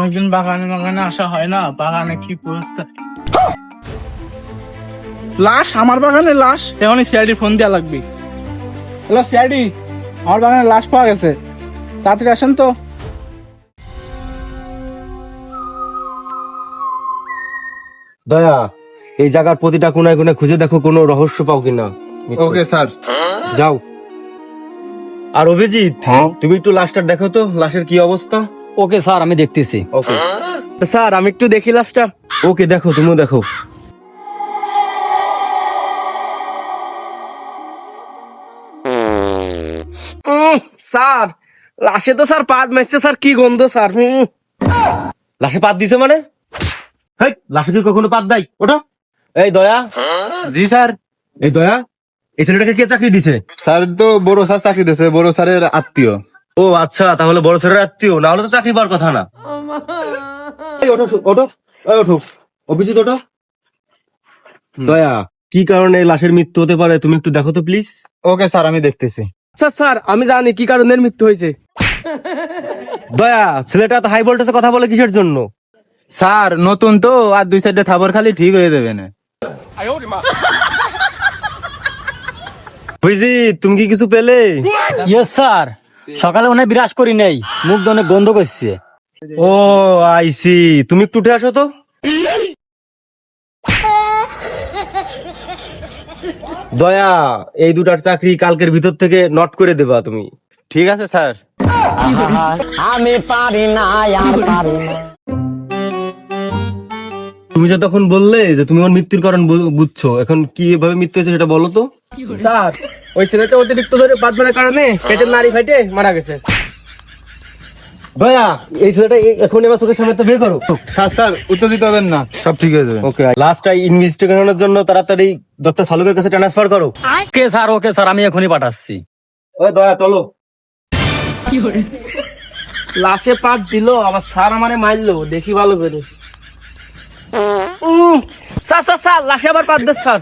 অনেকদিন বাগানে বাগানে আসা হয় না, বাগানে কি অবস্থা। লাশ, আমার বাগানে লাশ, এখনই সিআইডি ফোন দেওয়া লাগবে। হ্যালো সিআইডি, আমার বাগানে লাশ পাওয়া গেছে, তাড়াতাড়ি আসেন তো। দয়া, এই জায়গার প্রতিটা কোনায় কোনায় খুঁজে দেখো কোনো রহস্য পাও কিনা। Okay sir. যাও। আর অভিজিৎ, তুমি একটু লাশটা দেখো তো, লাশের কি অবস্থা। ওকে স্যার, আমি দেখতেছি। ওকে স্যার আমি একটু দেখি লাশটা। ওকে, দেখো, তুমিও দেখো। স্যার লাশে তো স্যার পাদ মারছে স্যার, কি গন্ধ স্যার। লাশে পাত দিছে মানে? হেই, লাশে কি কখনো পাত দেয়? ওটা। এই দয়া। জি স্যার। এই দয়া, এই ছেলেটাকে কে চাকরি দিছে? স্যার তো বড় স্যার চাকরি দিয়েছে, বড় স্যারের আত্মীয়। ও আচ্ছা, তাহলে বড় ছেলের আত্মীয়, না হলে তো চাকরি পাওয়ার কথা না। এই ওঠো, ওঠো, এই ওঠো, অভিজিৎ ওঠো। দয়া, কি কারণে লাশের মৃত্যু হতে পারে তুমি একটু দেখো তো প্লিজ। ওকে স্যার, আমি দেখতেছি। আচ্ছা স্যার, আমি জানি কি কারণে মৃত্যু হয়েছে। দয়া, ছেলেটা তো হাই ভোল্টেজে কথা বলে কিসের জন্য? স্যার নতুন তো, আর দুই সাইডে থাবর খালি ঠিক হয়ে যাবে না। অভিজিৎ, তুমি কি কিছু পেলে? ইয়েস স্যার, সকালে মনে হয় বিরাজ করি নাই, মুখ দিয়ে অনেক গন্ধ করছে। ও আইসি, তুমি একটু উঠে আসো তো। দয়া, এই দুটার চাকরি কালকের ভিতর থেকে নট করে দেবা তুমি। ঠিক আছে স্যার। আমি পারি না আর পারি না। তুমি যে তখন বললে যে তুমি আমার মৃত্যুর কারণ বুঝছো, এখন কি ভাবে মৃত্যু হয়েছে সেটা বলো তো। স্যার ওই ছেলেটা অতিরিক্ত ধরে পাদ মারার কারণে পেটের নাড়ি ফাইটে মারা গেছে। দয়া, এই ছেলেটা এখন এবার চোখের সামনে তো বের করো। স্যার স্যার উত্তেজিত হবেন না, সব ঠিক হয়ে যাবে। ওকে, লাস্ট ইনভেস্টিগেশনের জন্য তাড়াতাড়ি ডক্টর সালুকের কাছে ট্রান্সফার করো। ওকে স্যার, আমি এখনই পাঠাচ্ছি। ওই দয়া, চলো। লাশে পাদ দিল, আবার স্যার আমারে মারলো, দেখি ভালো করে। স্যার স্যার স্যার, লাশে আবার পাদ দে স্যার।